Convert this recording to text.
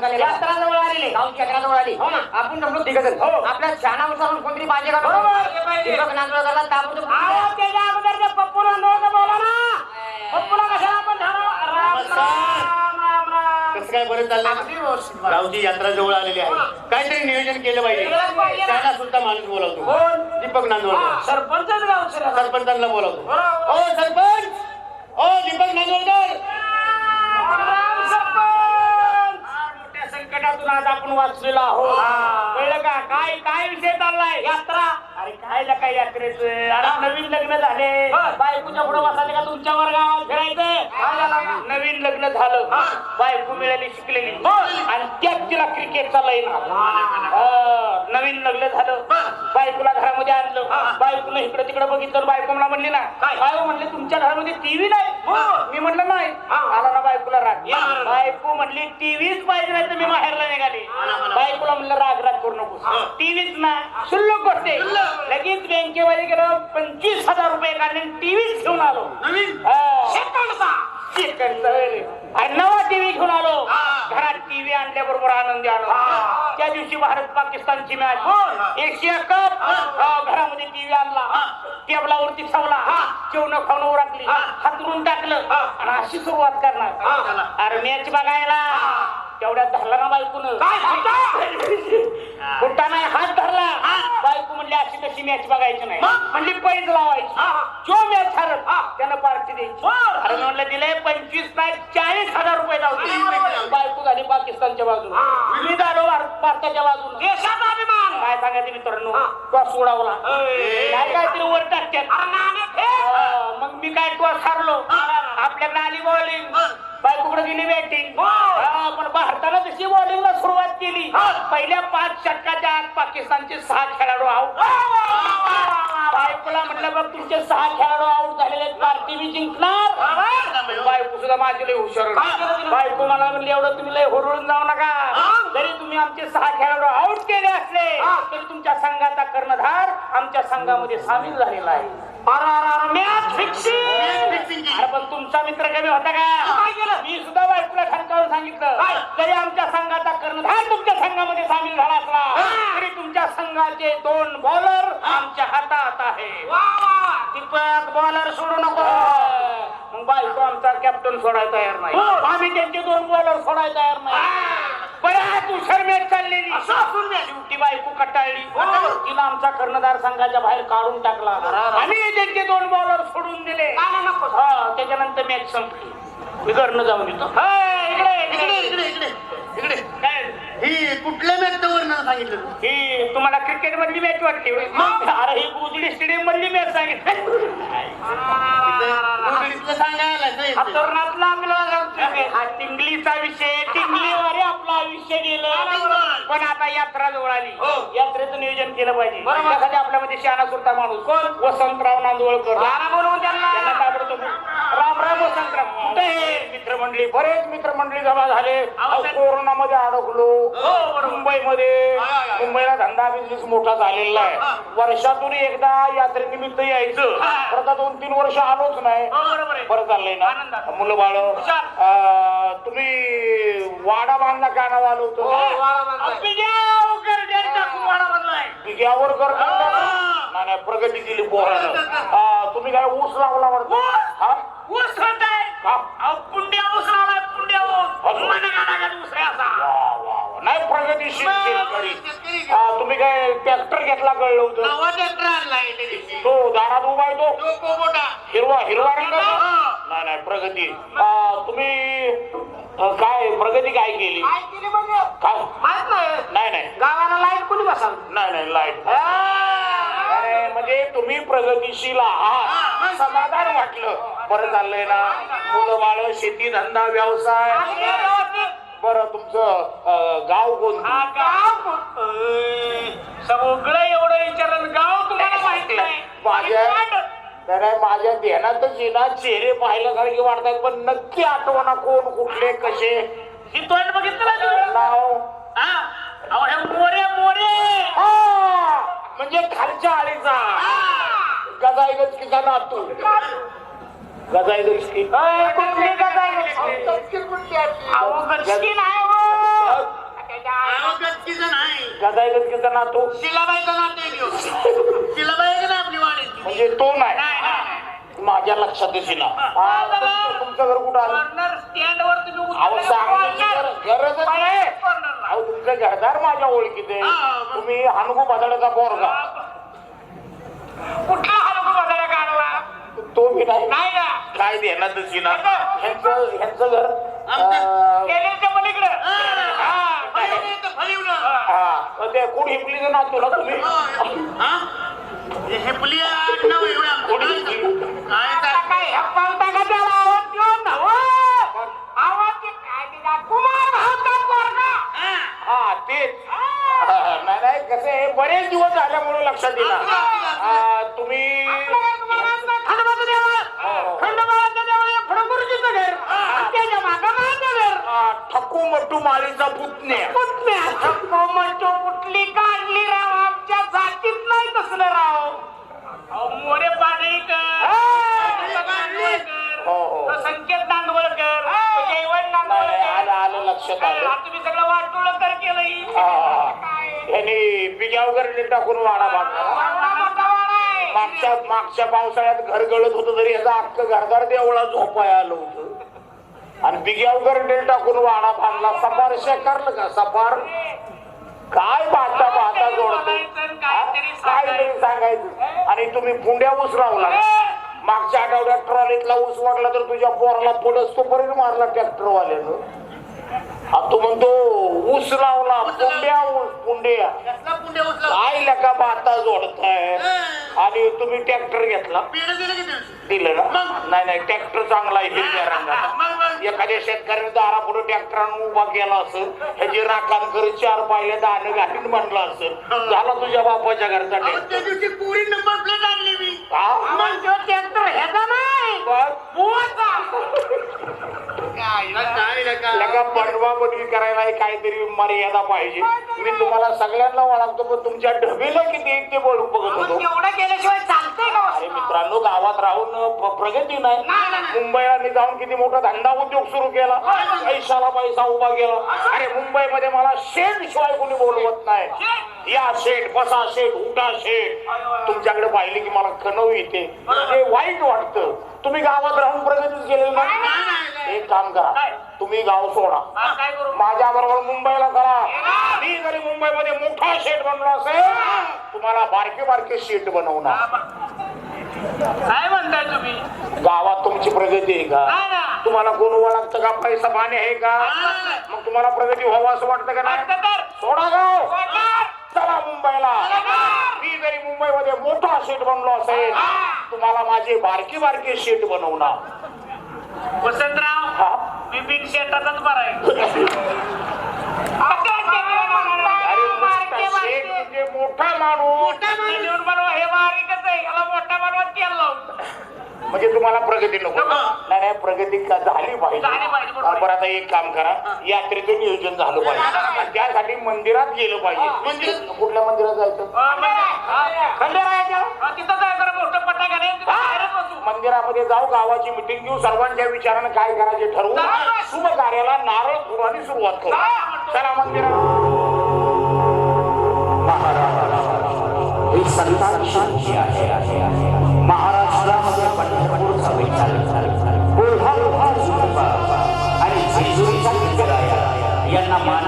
सांगायला यात्रा जवळ आलेली, गावची यात्रा जवळ आली. हो ना. आपण जमलो तिघजण. आपल्या छानानुसार कोणतरी पाहिजे का? दीपक नांदुळकरला ताबडतोब त्याच्या अगोदर ते पप्पू नांदुळकर बोला ना. पप्पूला कशाला आपण ठरव? राम राम राम. कसं काय बरं चाललंय? गावची यात्रा जवळ आलेली आहे. काहीतरी नियोजन केलं पाहिजे. त्याला सुद्धा माणूस बोलावतो. दीपक नांदुळकर सरपंचच गावचं. सरपंचांना बोलावतो. ओ सरपंच, ओ दीपक नांदुळकर. राम सरपंच. मोठ्या संकटातून आज आपण वाचलेलो आहोत. कळलं का? काय काय विषय चाललाय? यात्रा. अरे काय काय यात्रेचं? अरे नवीन लग्न झाले, बायकोच्या पुढे बसायचं का तुमच्या वर्गात फिरायचं? नवीन लग्न झालं, बायको मिळाली शिकलेली आणि त्यात तिला क्रिकेटचा लय नवीन लग्न झालं, बायकोला घरामध्ये आणलं, बायकोनं इकडे तिकडे बघितलं, बायको मला म्हणली ना काय म्हणले तुमच्या घरामध्ये टीव्ही नाही? मी म्हणलं नाही. आला ना बायकोला राग. बायको म्हणली टीव्हीच पाहिजे नाही तर मी बाहेरला निघाली. बायकोला म्हणलं राग राग करू नको, टीव्हीच ना शुल्लक गोष्ट. लगेच बँकेमध्ये गेलो, 25,000 रुपये काढले, टीव्हीच घेऊन आलो. आणि नवा टीव्ही घेऊन आलो. घरात टीव्ही आणल्याबरोबर आनंदी आलो. त्या दिवशी भारत पाकिस्तानची मॅच, एशिया कप. घरामध्ये टीव्ही आणला, टेबलावरती ठेवला, जेवण खाऊन उरकली, हातरून टाकलं आणि अशी सुरुवात करणार. अरे मॅच बघायला तेवढ्यात धरला ना बायकोन. कुठा नाही हात धरला. बायको म्हणली अशी तशी मॅच बघायची नाही, म्हणली पैज लावायची. जो मॅच हरत त्यानं पार्टी द्यायची. अरे म्हणलं दिले 25 नाही 40,000 रुपये जाऊ. बायको झाली पाकिस्तानच्या बाजूला, मी झालो भारताच्या बाजूला. देशाचा अभिमान काय सांगायचं मित्रांनो. टॉस उडावला, काय काहीतरी वर टाकतात. मग मी काय टॉस हारलो. आपल्याकडे आली बॉलिंग, बायकोकडे गेली बॅटिंग. पण भारतानं जशी बॉलिंगला सुरुवात केली, पहिल्या 5 षटकाच्या आत पाकिस्तानचे 6 खेळाडू आऊट. बायकोला म्हटलं बघ तुमचे 6 खेळाडू आऊट झालेले, पार्टी मी जिंकणार. बायको सुद्धा माझी लय हुशार. बायको मला म्हणली एवढं तुम्ही लय हुरळून जाऊ नका. जरी तुम्ही आमचे 6 खेळाडू आऊट केले असले तरी तुमच्या संघाचा कर्णधार आमच्या संघामध्ये सामील झालेला आहे. Match fixing. अरे पण तुमचा मित्र कमी होता का? मी सुद्धा बायकोला ठणकावून सांगितलं जरी आमच्या संघाचा कर्णधार तुमच्या संघामध्ये सामील झाला असला तरी तुमच्या संघाचे 2 बॉलर आमच्या हातात आहे. दीपक बॉलर सोडू नको. मग बायको आमचा कॅप्टन सोडायला तयार नाही, आम्ही त्यांचे 2 बॉलर सोडायला तयार नाही. बऱ्याच उशीर मॅच चाललेली, शेवटी बायको कटाळली. तिला आमचा कर्णधार संघाच्या बाहेर काढून टाकला. आम्ही त्यांचे 2 बॉलर सोडून दिले. त्याच्यानंतर मॅच संपली. मी घरनं जाऊन येतो. इकडे ही कुठल्या मॅचवर सांगितलं? ही तुम्हाला क्रिकेट मधली मॅच वाटली? अरे ही गुजडी स्टेडियम मधली मॅच सांगितली. तरुणातला आपला टिंगलीचा विषय, टिंगलीवर आपला विषय गेलं. पण आता यात्रा जवळ आली, यात्रेचं नियोजन केलं पाहिजे. त्यासाठी आपल्यामध्ये शहाणा सुरता माणूस कोण? वसंतराव नांदुळकर. बोलवून त्यांना ताबडतोब राम राम वसंतराव. कुठे मित्रमंडळी? बरेच मित्रमंडळी जमा झाले. कोरोनामध्ये अडकलो मुंबईमध्ये. मुंबईला धंदा बिझनेस मोठा झालेला आहे. वर्षातून एकदा यात्रेनिमित्त यायचं. परत 2-3 वर्ष आलोच नाही. बरं चाललंय ना मुलं बाळ? तुम्ही वाडा बांधला का नाव आलो होतो? बिग्यावर कर नाही प्रगती केली पोरानं. तुम्ही काय ऊस लावला म्हणतो? ऊस पुंड्या ऊस लावलाय, पुंड्या नाही प्रगतीशील शेतकरी. तुम्ही काय ट्रॅक्टर घेतला कळलं होतं? तो दारात उभा आहे तो हिरवा हिरवा रंग. नाही नाही प्रगती. तुम्ही काय प्रगती काय केली? काय नाही नाही गावाला लाईट कोणी बसाल? नाही नाही लाईट. म्हणजे तुम्ही प्रगतीशील आहात, समाधान वाटलं. बरं चाललंय ना मुलं बाळ, शेती धंदा व्यवसाय? बरं तुमचं गाव कोणतं? सगळं एवढं विचारलं गाव तुम्हाला माहिती नाही? माझ्या ध्यानातच येणार. चेहरे पाहिल्यासारखे वाटतात पण नक्की आठवणा कोण कुठले कसे. ही तोंड बघितलं नाव? मोरे मोरे म्हणजे खालच्या आळीचा गजाईगज किसा नातू. गजाईगज की कुठली? गजाईगज गदाईगतकीचा नातू शिलाबाईचा नाते घेऊ शिलाबाई आहे का ना आपली वाडीची म्हणजे तो नाही नाही, नाही. माझ्या लक्षात येईल तुमचं घर कुठं आलं कॉर्नर स्टँडवर तुम्ही अहो सांगण्याची गरजच नाही कॉर्नरला. अहो तुमचं घरदार माझ्या ओळखीत आहे हा. तुम्ही हानगू बदलाचा पोरगा कुठला हलको बदला काढला तो मी नाही नाही ना काय देणार तशी ना ह्यांचं घर केलेच्या पलीकडं हा ते कुठ हिपलीचं ना तुला तुम्ही हे पुली आडनाव एवढं आमचं. कुठ हिपली काय हप्पावता का त्याला आवाज देऊन ना हो? आवाज ते काय ते का? कुमार भावता पोरगा. हा तेच नाही नाही कसं आहे बरेच दिवस झाल्यामुळे लक्षात येईल तुम्ही खंडोबाचं देऊळ. खंडोबाचं देऊळ हे फडमुर्जीचं घर. आणि त्याच्या मागं माझं घर. ठकू मट्टू माळीचा पुतण्या पुतण्या. ठप्पो मट्टो कुठली काढली राव आमच्या जातीत नाही तसलं राव मोरे पाडळीकर हो हो संकेत नांदवळकर जयवंत नाही, आलं नांदवळकर आलं लक्षात आलं तुम्ही सगळं वाटोळं तर केलं यांनी बिजावकर टाकून वाडा बांधला मागच्या पावसाळ्यात घर गळत होतं तरी याचा अख्खं घरदार देवळा झोपाय आलं होतं आणि बिग्यावकर डेल टाकून वाडा बांधला सफार शेकारलं का सफार काय बाता बाता जोडतोय काय तरी सांगायचं आणि तुम्ही पुंड्या ऊस लावला मागच्या आठवड्यात ट्रॉलीतला ऊस वाटला तर तुझ्या पोराला पुढंच तो पर्यंत मारला ट्रॅक्टरवाल्यानं तू म्हणतो ऊस लावला पुंड्या ऊस पुंड्या काय लका बाता जोडताय आणि तुम्ही ट्रॅक्टर घेतला दिलं ना नाही नाही ट्रॅक्टर चांगला आहे हिरव्या रंगाचा एखाद्या शेतकऱ्याने दारा पुढे ट्रॅक्टर उभा केला असेल ह्याची राखाण करून 4 पायल्या दाणं घालून म्हणलं असेल झाला तुझ्या बापाच्या घरचा ट्रॅक्टर पुरी नंबर प्लेट आणली मी ट्रॅक्टर ह्याचा नाही बनवा बनवी करायला काहीतरी मर्यादा पाहिजे मी तुम्हाला सगळ्यांना ओळखतो पण तुमच्या ढबेला किती एक ते बोलून बघत होतो एवढं केल्याशिवाय चालतंय का अरे मित्रांनो गावात राहून प्रगती नाही मुंबईला मी जाऊन किती मोठा धंदा उद्योग सुरू केला पैशाला पैसा उभा केला अरे मुंबईमध्ये मला शेठ शिवाय कोणी बोलवत नाही या शेठ बसा शेठ उठा शेठ तुमच्याकडे पाहिले की मला कणव येते ते वाईट वाटतं तुम्ही गावात राहून प्रगतीच केलेली नाही एक काम करा तुम्ही गाव सोडा माझ्या बरोबर मुंबईला करा मी जरी मुंबईमध्ये मोठा शेठ बनलो असेल तुम्हाला बारके बारके शेठ बनवणार काय म्हणताय तुम्ही गावात तुमची प्रगती आहे का तुम्हाला कोण ओळखतं का पैसा पाणी आहे का मग तुम्हाला प्रगती व्हावं असं वाटतं का नाही सोडा गाव चला मुंबईला मी जरी मुंबईमध्ये मोठा शेठ बनलो असेल तुम्हाला माझे बारके बारके शेठ बनवणार वसंतराव मी बिन शेतातच बराय अरे शेठ म्हणजे मोठा माणूस हे बारीकच आहे याला मोठा बनवत केला म्हणजे तुम्हाला प्रगती नको नाही नाही प्रगती झाली पाहिजे बरं आता एक काम करा यात्रेचं नियोजन झालं पाहिजे आणि त्यासाठी मंदिरात गेलं पाहिजे कुठल्या मंदिरात जायचं तिथं जायचं मोठं पटाकाने मंदिरामध्ये जाऊ गावाची मिटिंग घेऊ सर्वांच्या विचारानं काय करायचे ठरवू शुभ कार्याला नारळ फुलांनी सुरुवात करू चला मंदिरात ही संतान शांती आहे महाराष्ट्रामध्ये पंढरपूरचा विचार आणि जेजुरीचा विचार यांना मान